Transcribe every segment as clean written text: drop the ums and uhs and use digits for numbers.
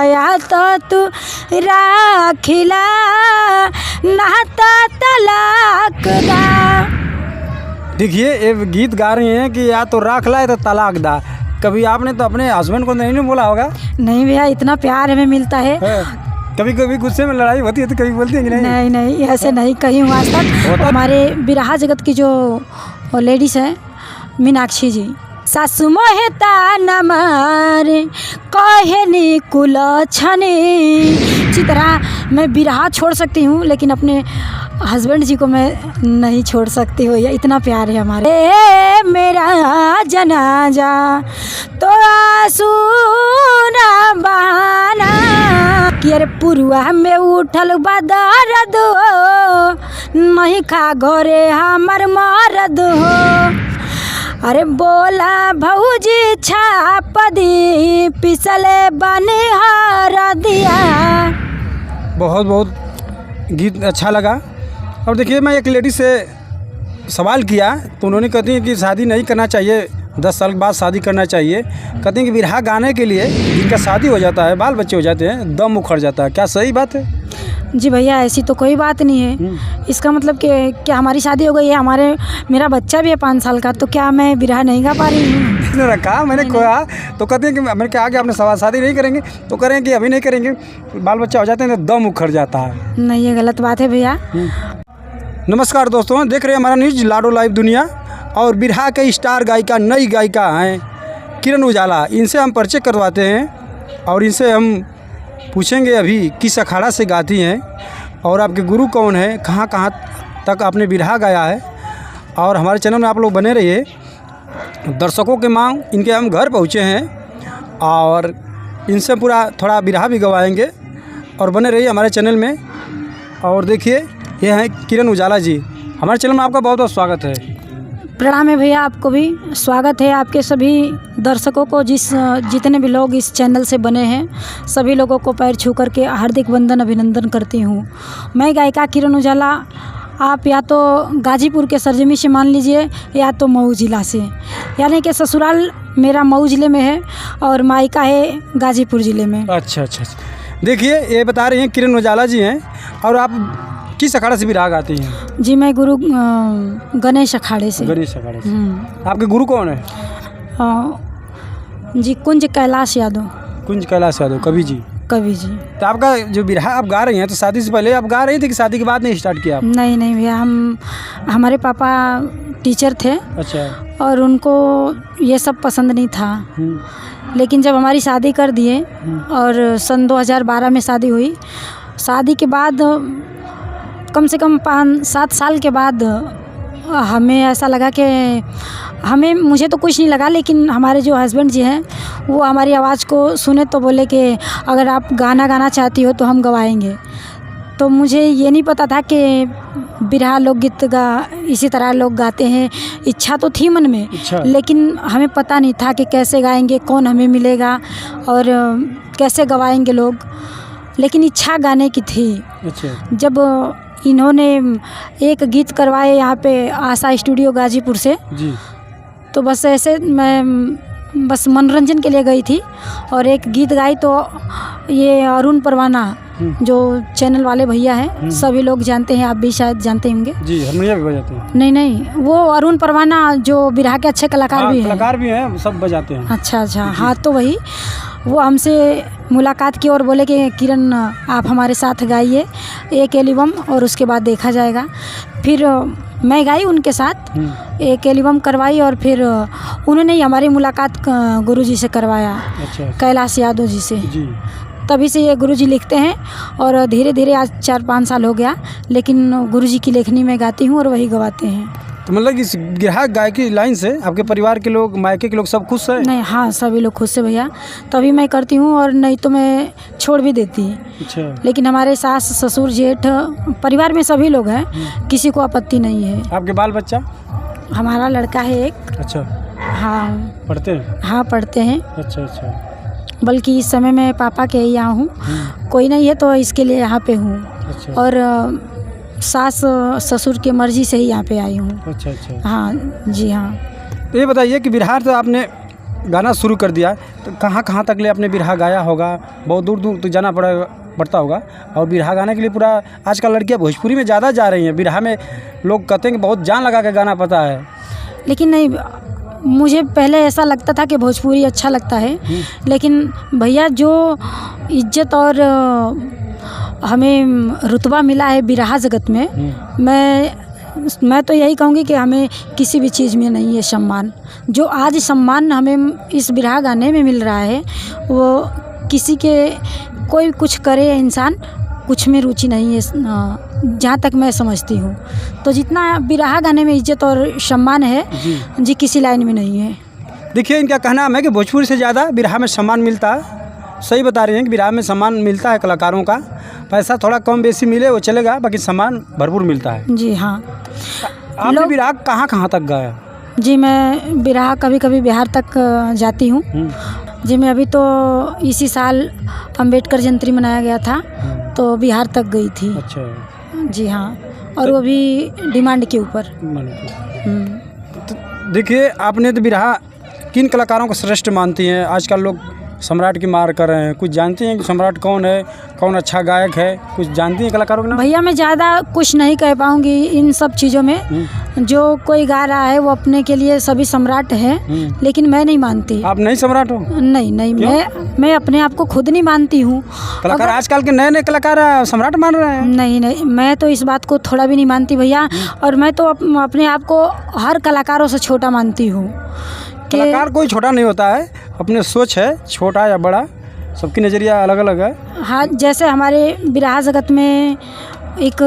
या तो तू राखिला नाता तलाक दा। देखिए ये गीत गा रही हैं कि या तो राख ला या तो तलाक दा। कभी आपने तो अपने हस्बैंड को नहीं बोला होगा? नहीं भैया, इतना प्यार हमें मिलता है। कभी कभी गुस्से में लड़ाई होती है तो कभी बोलती है कि नहीं? नहीं नहीं, ऐसे नहीं कही हूँ आज तक। हमारे बिरहा जगत की जो लेडीज़ हैं मीनाक्षी जी, सासु मोहेता नमर कहनी कुल छने। इसी तरह मैं बिरहा छोड़ सकती हूँ लेकिन अपने हस्बैंड जी को मैं नहीं छोड़ सकती हूँ। इतना प्यार है हमारे। ए मेरा जनाजा तो आंसू ना बहाना कि अरे पुरुआ में उठल बदरद हो नहीं खा घरे हमर मरद हो। अरे बोला भौजी छाप दी पिसले बने हरा दिया। बहुत बहुत गीत अच्छा लगा। और देखिए मैं एक लेडी से सवाल किया तो उन्होंने कहती हैं कि शादी नहीं करना चाहिए, 10 साल के बाद शादी करना चाहिए। कहती हैं कि बिरहा गाने के लिए जिनका शादी हो जाता है, बाल बच्चे हो जाते हैं, दम उखड़ जाता है। क्या सही बात है? जी भैया, ऐसी तो कोई बात नहीं है। इसका मतलब कि क्या हमारी शादी हो गई है, मेरा बच्चा भी है 5 साल का, तो क्या मैं बिरहा नहीं गा पा रही हूँ? इसने रखा मैंने कहा तो कहते हैं कि मैंने कहा कि आपने शादी नहीं करेंगे तो करें कि अभी नहीं करेंगे, बाल बच्चा हो जाते हैं तो दम उखड़ जाता है। नहीं, ये गलत बात है भैया। नमस्कार दोस्तों, देख रहे हैं हमारा न्यूज़ लाडो लाइव दुनिया। और बिरहा के स्टार गायिका, नई गायिका हैं किरण उजाला। इनसे हम परिचय करवाते हैं और इनसे हम पूछेंगे अभी किस अखाड़ा से गाती हैं और आपके गुरु कौन है, कहाँ कहाँ तक आपने बिरहा गाया है। और हमारे चैनल में आप लोग बने रहिए। दर्शकों के मांग इनके हम घर पहुँचे हैं और इनसे पूरा थोड़ा बिरहा भी गवाएंगे और बने रहिए हमारे चैनल में। और देखिए ये हैं किरण उजाला जी। हमारे चैनल में आपका बहुत बहुत स्वागत है। प्रणाम है भैया, आपको भी स्वागत है। आपके सभी दर्शकों को, जितने भी लोग इस चैनल से बने हैं, सभी लोगों को पैर छू करके हार्दिक वंदन अभिनंदन करती हूँ। मैं गायिका किरण उजाला। आप या तो गाजीपुर के सरजमी से मान लीजिए या तो मऊ जिला से, यानी कि ससुराल मेरा मऊ ज़िले में है और मायका है गाजीपुर ज़िले में। अच्छा अच्छा। देखिए ये बता रही हैं किरण उजाला जी हैं और आप किस अखाड़ा से बिरहा गाती हैं? जी मैं गुरु गणेश अखाड़े से। गणेश अखाड़े से। आपके गुरु कौन है? जी कुंज कैलाश यादव। कुंज कैलाश यादव, कवि जी। कवि जी। तो आपका जो बिरहा आप गा रही हैं तो शादी से पहले आप गा रही थी कि शादी के बाद नहीं स्टार्ट किया आप? नहीं नहीं भैया, हमारे पापा टीचर थे। अच्छा। और उनको ये सब पसंद नहीं था। लेकिन जब हमारी शादी कर दिए और सन 2012 में शादी हुई, शादी के बाद कम से कम 5-7 साल के बाद हमें ऐसा लगा कि मुझे तो कुछ नहीं लगा, लेकिन हमारे जो हस्बैंड जी हैं वो हमारी आवाज़ को सुने तो बोले कि अगर आप गाना गाना चाहती हो तो हम गवाएंगे। तो मुझे ये नहीं पता था कि बिरहा लोकगीत इसी तरह लोग गाते हैं। इच्छा तो थी मन में, लेकिन हमें पता नहीं था कि कैसे गाएंगे, कौन हमें मिलेगा और कैसे गवाएंगे लोग। लेकिन इच्छा गाने की थी। अच्छा। जब इन्होंने एक गीत करवाए यहाँ पे आशा स्टूडियो गाजीपुर से जी, तो बस ऐसे मैं बस मनोरंजन के लिए गई थी और एक गीत गाई। तो ये अरुण परवाना जो चैनल वाले भैया हैं, सभी लोग जानते हैं, आप भी शायद जानते होंगे जी। हारमोनियम भी बजाते हैं? नहीं, वो अरुण परवाना जो बिरहा के अच्छे कलाकार भी हैं, सब बजाते हैं। अच्छा। हाँ, तो वही वो हमसे मुलाकात की और बोले कि किरण आप हमारे साथ गाइए एक एल्बम और उसके बाद देखा जाएगा। फिर मैं गाई उनके साथ, एक एल्बम करवाई और फिर उन्होंने ही हमारी मुलाकात गुरुजी से करवाया। अच्छा। कैलाश यादव जी से जी। तभी से ये गुरुजी लिखते हैं और धीरे धीरे आज 4-5 साल हो गया, लेकिन गुरुजी की लेखनी में गाती हूँ और वही गवाते हैं। तो मतलब इस बिरहा गायकी लाइन से आपके परिवार के लोग, मायके के लोग सब खुश हैं? नहीं, हाँ, सभी लोग खुश है भैया। तभी मैं करती हूँ और नहीं तो मैं छोड़ भी देती। अच्छा। लेकिन हमारे सास ससुर जेठ परिवार में सभी लोग हैं, किसी को आपत्ति नहीं है। आपके बाल बच्चा? हमारा लड़का है एक। अच्छा। हाँ। पढ़ते हैं? हाँ, पढ़ते हैं। अच्छा। बल्कि इस समय मैं पापा के यहाँ हूँ, कोई नहीं है तो इसके लिए यहाँ पे हूँ। अच्छा। और सास ससुर के मर्जी से ही यहाँ पे आई हूँ। अच्छा। हाँ जी। हाँ। तो ये बताइए कि बिरहा तो आपने गाना शुरू कर दिया तो कहाँ कहाँ तक ले आपने बिरहा गाया होगा? बहुत दूर दूर तो जाना पड़ता होगा। और बिरहा गाने के लिए पूरा आजकल लड़कियाँ भोजपुरी में ज़्यादा जा रही हैं। बिरहा में लोग कहते हैं कि बहुत जान लगा के गाना पता है। लेकिन नहीं, मुझे पहले ऐसा लगता था कि भोजपुरी अच्छा लगता है, लेकिन भैया जो इज्जत और हमें रुतबा मिला है बिरहा जगत में, मैं तो यही कहूँगी कि हमें किसी भी चीज़ में नहीं है सम्मान। जो आज सम्मान हमें इस बिरहा गाने में मिल रहा है, वो किसी के कोई कुछ करे इंसान, कुछ में रुचि नहीं है, जहाँ तक मैं समझती हूँ। तो जितना बिरहा गाने में इज्जत और सम्मान है जी किसी लाइन में नहीं है। देखिए, इनका कहना है कि भोजपुरी से ज़्यादा बिरहा में सम्मान मिलता है। सही बता रही हैं कि बिरहा में सम्मान मिलता है कलाकारों का। पैसा थोड़ा कम बेसी मिले वो चलेगा, बाकी सम्मान भरपूर मिलता है। जी हाँ। आपने बिरहा कहाँ कहाँ तक गाया? जी मैं बिरहा कभी कभी बिहार तक जाती हूँ। जी मैं अभी तो इसी साल अम्बेडकर जयंती मनाया गया था तो बिहार तक गई थी। अच्छा। जी हाँ, और वो भी डिमांड के ऊपर। तो देखिए, आपने तो बिरहा किन कलाकारों को श्रेष्ठ मानती हैं? आजकल लोग सम्राट की मार कर रहे हैं। कुछ जानती हैं कि सम्राट कौन है, कौन अच्छा गायक है? कुछ जानती हैं कलाकारों के नाम? भैया मैं ज़्यादा कुछ नहीं कह पाऊँगी इन सब चीज़ों में। जो कोई गा रहा है वो अपने के लिए सभी सम्राट हैं, लेकिन मैं नहीं मानती। आप नहीं सम्राट हो? नहीं, मैं अपने आप को खुद नहीं मानती हूँ। कलाकार आजकल के नए नए कलाकार सम्राट मान रहे हैं। नहीं, मैं तो इस बात को थोड़ा भी नहीं मानती भैया। और मैं तो अपने आप को हर कलाकारों से छोटा मानती हूँ। कलाकार कोई छोटा नहीं होता है, अपने सोच है, छोटा या बड़ा सबकी नज़रिया अलग अलग है। हाँ, जैसे हमारे बिरहा जगत में एक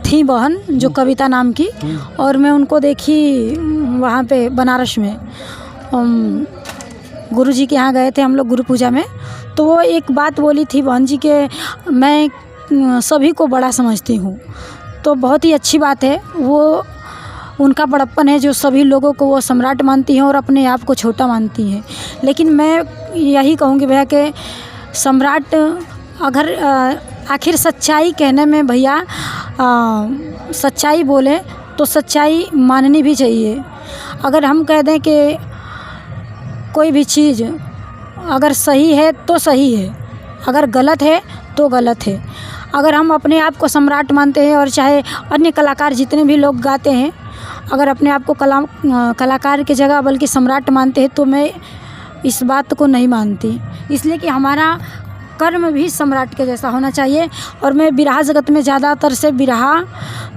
थी बहन जो कविता नाम की, और मैं उनको देखी वहाँ पे बनारस में। गुरुजी के यहाँ गए थे हम लोग गुरु पूजा में, तो वो एक बात बोली थी बहन जी के, मैं सभी को बड़ा समझती हूँ। तो बहुत ही अच्छी बात है, वो उनका बड़प्पन है जो सभी लोगों को वो सम्राट मानती हैं और अपने आप को छोटा मानती हैं। लेकिन मैं यही कहूँगी भैया कि सम्राट अगर आखिर सच्चाई कहने में भैया सच्चाई बोले तो सच्चाई माननी भी चाहिए। अगर हम कह दें कि कोई भी चीज़ अगर सही है तो सही है, अगर गलत है तो गलत है। अगर हम अपने आप को सम्राट मानते हैं और चाहे अन्य कलाकार जितने भी लोग गाते हैं, अगर अपने आप को कलाकार की जगह बल्कि सम्राट मानते हैं, तो मैं इस बात को नहीं मानती। इसलिए कि हमारा कर्म भी सम्राट के जैसा होना चाहिए। और मैं बिरहा जगत में ज़्यादातर से बिरहा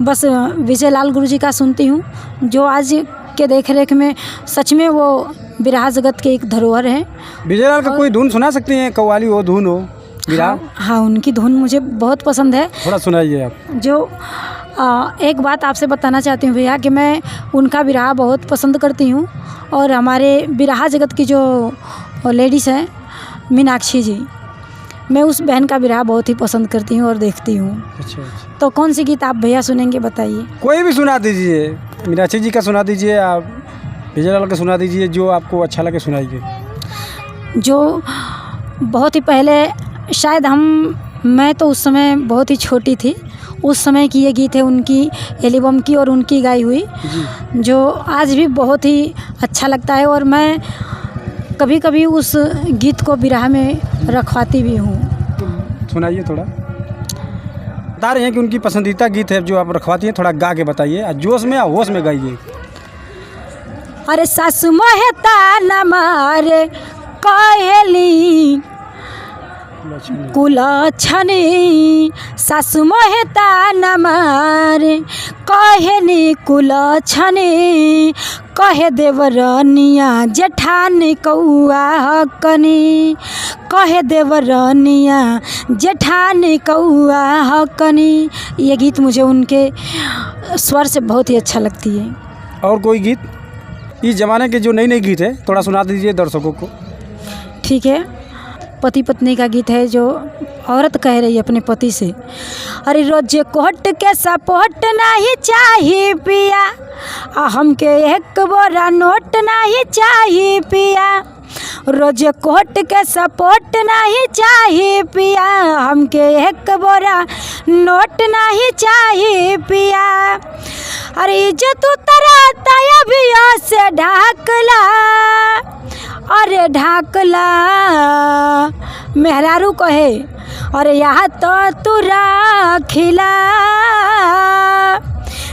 बस विजय लाल गुरुजी का सुनती हूँ, जो आज के देख रेख में सच में वो बिरहा जगत के एक धरोहर हैं। विजय लाल का कोई धुन सुना सकती हैं? कव्वाली हो, धुन हो बिरहा? हाँ, उनकी धुन मुझे बहुत पसंद है। थोड़ा सुनाइए आप। जो एक बात आपसे बताना चाहती हूँ भैया कि मैं उनका बिरहा बहुत पसंद करती हूँ। और हमारे बिरहा जगत की जो लेडीज़ हैं मीनाक्षी जी, मैं उस बहन का बिरहा बहुत ही पसंद करती हूँ और देखती हूँ। अच्छा। तो कौन सी गीत आप भैया सुनेंगे बताइए? कोई भी सुना दीजिए, मीनाक्षी जी का सुना दीजिए, आप विजय लाल का सुना दीजिए, जो आपको अच्छा लगे सुनाइए। जो बहुत ही पहले शायद मैं तो उस समय बहुत ही छोटी थी, उस समय की ये गीत है उनकी एल्बम की और उनकी गाई हुई, जो आज भी बहुत ही अच्छा लगता है। और मैं कभी कभी उस गीत को बिरहा में रखवाती भी हूँ। सुनाइए थोड़ा। बता रहे हैं कि उनकी पसंदीदा गीत है जो आप रखवाती हैं, थोड़ा गा के बताइए, जोश में या होश में गाइए। अरे सासु मोहे ताना मारे कहेली कुलछनी, सासु मोहे ताना मारे कहेली कुलछनी, कहे देवरनिया जेठानी कौआ हकनी, कहे देवरनिया जेठानी कौआ हकनी। ये गीत मुझे उनके स्वर से बहुत ही अच्छा लगती है। और कोई गीत इस ज़माने के जो नई नई गीत है थोड़ा सुना दीजिए दर्शकों को। ठीक है, पति पत्नी का गीत है जो औरत कह रही है अपने पति से, अरे रोज कोट के सपोर्ट नहीं चाहिए पिया, हमके एक बोरा नोट नहीं चाहिए पिया, रोज कोट के सपोर्ट नहीं चाहिए पिया, हमके एक बोरा नोट नहीं चाहिए पिया। अरे जो तू तराता अभियो से ढाकला, अरे ढाकला मेहरारू कहे, अरे यहाँ तो तू राखिला,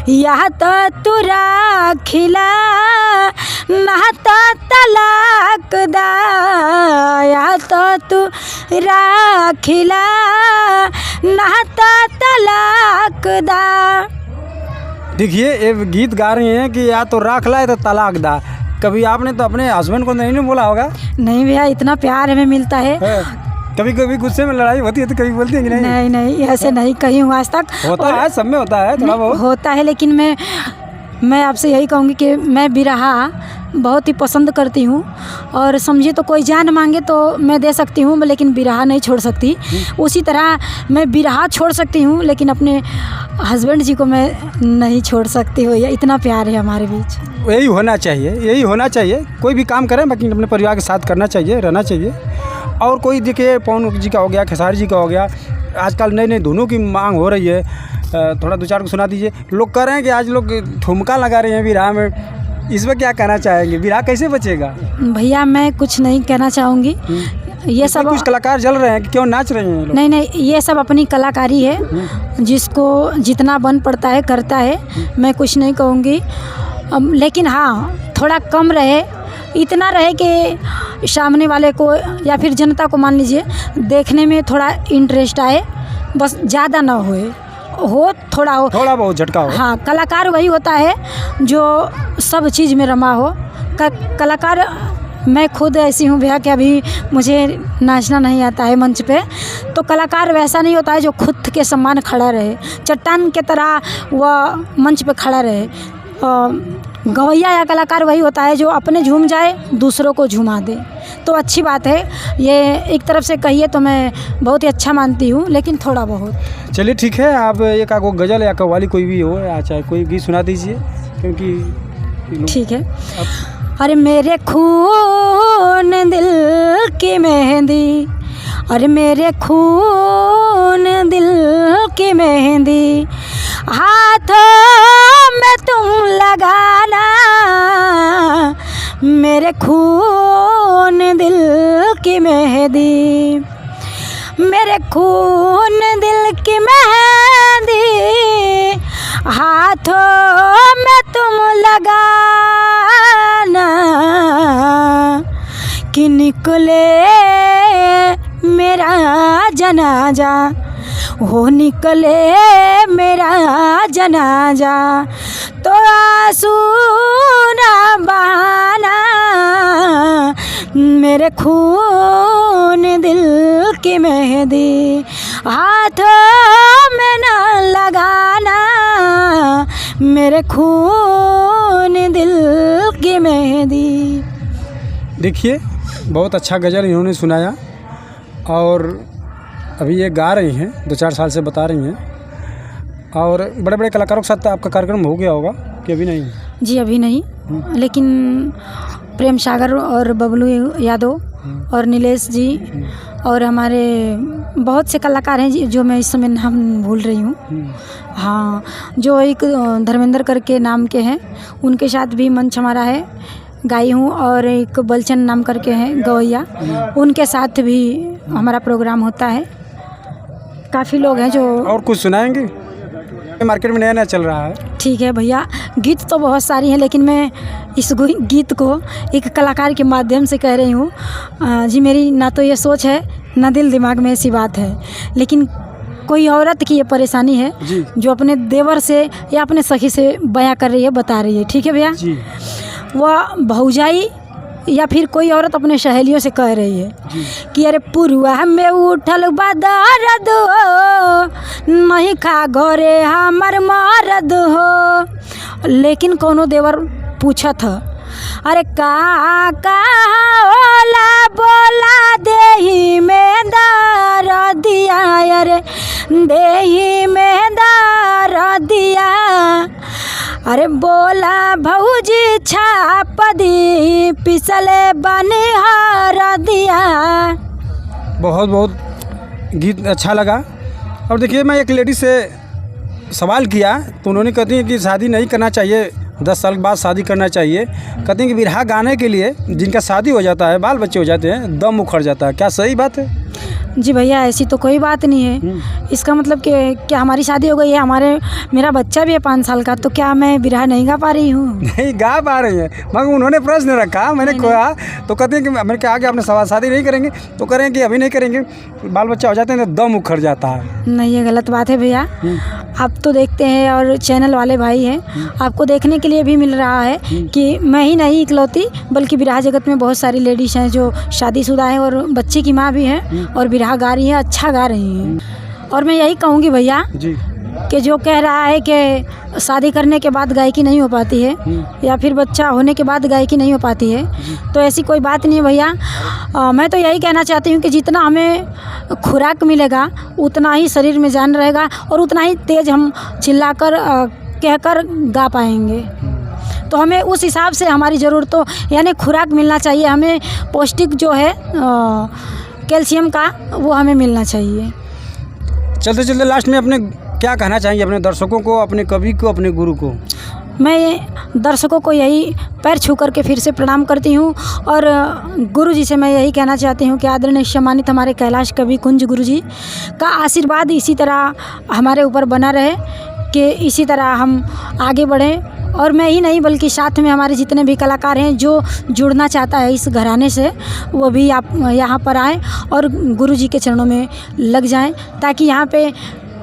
यहाँ तो तू राखिला, ना तो तलाक दा, यहाँ तो तू राखिला, ना तो तलाक दा। देखिए ये गीत गा रही हैं कि या तो राख ला या तो तलाक दा। कभी आपने तो अपने हस्बैंड को नहीं बोला होगा? नहीं भैया, इतना प्यार हमें मिलता है। कभी कभी गुस्से में लड़ाई होती है तो कभी बोलती है कि नहीं? नहीं नहीं, ऐसे नहीं कही हूँ आज तक। होता है, सब में होता है, थोड़ा बहुत होता है, लेकिन मैं आपसे यही कहूँगी कि मैं बिरहा बहुत ही पसंद करती हूँ, और समझिए तो कोई जान मांगे तो मैं दे सकती हूँ, लेकिन बिरहा नहीं छोड़ सकती। उसी तरह मैं बिरहा छोड़ सकती हूँ, लेकिन अपने हस्बैंड जी को मैं नहीं छोड़ सकती भैया, इतना प्यार है हमारे बीच। यही होना चाहिए, यही होना चाहिए। कोई भी काम करें बाकी अपने परिवार के साथ करना चाहिए, रहना चाहिए। और कोई देखिए पवन जी का हो गया, खेसारी जी का हो गया, आजकल नए नए धुनों की मांग हो रही है, थोड़ा दो चार को सुना दीजिए। लोग कह रहे हैं कि आज लोग ठुमका लगा रहे हैं बिरहा में, इसमें क्या कहना चाहेंगे? बिरहा कैसे बचेगा? भैया मैं कुछ नहीं कहना चाहूँगी, ये सब कुछ कलाकार जल रहे हैं कि क्यों नाच रहे हैं लोग? नहीं नहीं, ये सब अपनी कलाकारी है, जिसको जितना बन पड़ता है करता है, मैं कुछ नहीं कहूँगी। लेकिन हाँ, थोड़ा कम रहे, इतना रहे कि सामने वाले को या फिर जनता को मान लीजिए देखने में थोड़ा इंटरेस्ट आए, बस ज़्यादा ना हो थोड़ा हो, थोड़ा बहुत झटका हो। हाँ, कलाकार वही होता है जो सब चीज़ में रमा हो। कलाकार मैं खुद ऐसी हूँ भैया कि अभी मुझे नाचना नहीं आता है मंच पे, तो कलाकार वैसा नहीं होता है जो खुद के सम्मान खड़ा रहे, चट्टान के तरह वह मंच पे खड़ा रहे। गवैया या कलाकार वही होता है जो अपने झूम जाए, दूसरों को झुमा दे, तो अच्छी बात है। ये एक तरफ से कहिए तो मैं बहुत ही अच्छा मानती हूँ, लेकिन थोड़ा बहुत। चलिए ठीक है, आप एक आगो गज़ल या कव्वाली कोई भी हो या चाहे कोई गीत सुना दीजिए, क्योंकि ठीक है। अरे मेरे खून दिल की मेहंदी, अरे मेरे खून दिल की मेहंदी, हाथों में तुम लगाना, मेरे खून दिल की मेहंदी, मेरे खून दिल की मेहंदी, हाथों में तुम लगाना, कि निकले मेरा जनाजा, हो निकले मेरा जनाजा, तो आंसू ना बहाना, मेरे खून दिल की मेहंदी, हाथों में ना लगाना, मेरे खून दिल की मेहंदी। देखिए बहुत अच्छा गज़ल इन्होंने सुनाया, और अभी ये गा रही हैं, 2-4 साल से बता रही हैं। और बड़े बड़े कलाकारों के साथ आपका कार्यक्रम हो गया होगा कि अभी नहीं? जी अभी नहीं, लेकिन प्रेम सागर और बबलू यादव और नीलेश जी और हमारे बहुत से कलाकार हैं जो मैं इस समय नाम भूल रही हूँ। हाँ, जो एक धर्मेंद्र करके नाम के हैं, उनके साथ भी मंच हमारा है, गाई हूँ। और एक बलचन नाम करके हैं गवैया, उनके साथ भी हमारा प्रोग्राम होता है। काफ़ी लोग हैं जो। और कुछ सुनाएंगे? मार्केट में नया नया चल रहा है। ठीक है भैया, गीत तो बहुत सारी हैं, लेकिन मैं इस गीत को एक कलाकार के माध्यम से कह रही हूँ। जी मेरी ना तो ये सोच है ना दिल दिमाग में ऐसी बात है, लेकिन कोई औरत की ये परेशानी है जो अपने देवर से या अपने सखी से बयां कर रही है, बता रही है। ठीक है भैया, वह भौजाई या फिर कोई औरत अपने सहेलियों से कह रही है कि अरे पुरुआ में उठल बदरद हो, नहीं खा घरे हमर मरद हो। लेकिन कोनो देवर पूछा था, अरे का ओला बोला देही में दर्द दिया, अरे देही में दर्द दिया, अरे बोला भौजी छाप दी पिसले बने हर दिया। बहुत बहुत गीत अच्छा लगा। और देखिए, मैं एक लेडी से सवाल किया तो उन्होंने कहती हैं कि शादी नहीं करना चाहिए, 10 साल के बाद शादी करना चाहिए। कहते हैं कि बिरहा गाने के लिए जिनका शादी हो जाता है, बाल बच्चे हो जाते हैं, दम उखड़ जाता है। क्या सही बात है? जी भैया, ऐसी तो कोई बात नहीं है। इसका मतलब कि क्या हमारी शादी हो गई है, मेरा बच्चा भी है 5 साल का, तो क्या मैं बिरहा नहीं गा पा रही हूँ? नहीं गा पा रही है, मगर उन्होंने प्रश्न रखा, मैंने कहा तो कहते हैं कि मैंने कहा कि आपने शादी नहीं करेंगे, तो करें कि अभी नहीं करेंगे, बाल बच्चा हो जाते हैं तो दम उखड़ जाता है। नहीं, ये गलत बात है भैया। आप तो देखते हैं और चैनल वाले भाई हैं, आपको देखने के लिए भी मिल रहा है कि मैं ही नहीं इकलौती, बल्कि बिरहा जगत में बहुत सारी लेडीज़ हैं जो शादीशुदा हैं और बच्चे की माँ भी हैं और बिरहा गा रही हैं, अच्छा गा रही हैं। और मैं यही कहूँगी भैया जी कि जो कह रहा है कि शादी करने के बाद गायकी नहीं हो पाती है या फिर बच्चा होने के बाद गायकी नहीं हो पाती है, तो ऐसी कोई बात नहीं है भैया। मैं तो यही कहना चाहती हूँ कि जितना हमें खुराक मिलेगा उतना ही शरीर में जान रहेगा और उतना ही तेज़ हम चिल्लाकर कहकर गा पाएंगे। तो हमें उस हिसाब से हमारी ज़रूरतों यानी खुराक मिलना चाहिए, हमें पौष्टिक जो है कैल्शियम का वो हमें मिलना चाहिए। चलते चलते लास्ट में अपने क्या कहना चाहेंगे अपने दर्शकों को, अपने कवि को, अपने गुरु को? मैं दर्शकों को यही पैर छू करके फिर से प्रणाम करती हूँ और गुरु जी से मैं यही कहना चाहती हूँ कि आदरणीय सम्मानित हमारे कैलाश कवि कुंज गुरु जी का आशीर्वाद इसी तरह हमारे ऊपर बना रहे कि इसी तरह हम आगे बढ़ें। और मैं ही नहीं बल्कि साथ में हमारे जितने भी कलाकार हैं जो जुड़ना चाहता है इस घराने से, वो भी आप यहाँ पर आएँ और गुरु जी के चरणों में लग जाएँ, ताकि यहाँ पे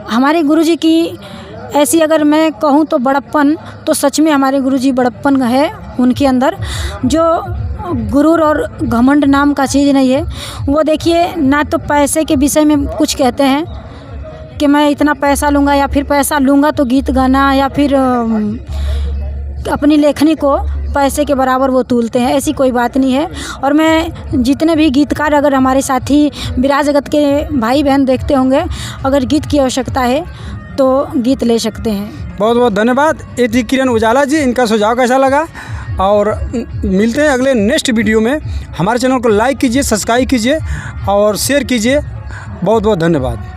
हमारे गुरु जी की ऐसी अगर मैं कहूँ तो बड़प्पन, तो सच में हमारे गुरुजी बड़प्पन है उनके अंदर, जो गुरूर और घमंड नाम का चीज़ नहीं है। वो देखिए, ना तो पैसे के विषय में कुछ कहते हैं कि मैं इतना पैसा लूँगा या फिर पैसा लूँगा तो गीत गाना या फिर अपनी लेखनी को पैसे के बराबर वो तूलते हैं, ऐसी कोई बात नहीं है। और मैं जितने भी गीतकार अगर हमारे साथी बिरहा जगत के भाई बहन देखते होंगे, अगर गीत की आवश्यकता है तो गीत ले सकते हैं। बहुत बहुत धन्यवाद। ये थी किरण उजाला जी, इनका सुझाव कैसा लगा? और मिलते हैं अगले नेक्स्ट वीडियो में। हमारे चैनल को लाइक कीजिए, सब्सक्राइब कीजिए और शेयर कीजिए। बहुत बहुत धन्यवाद।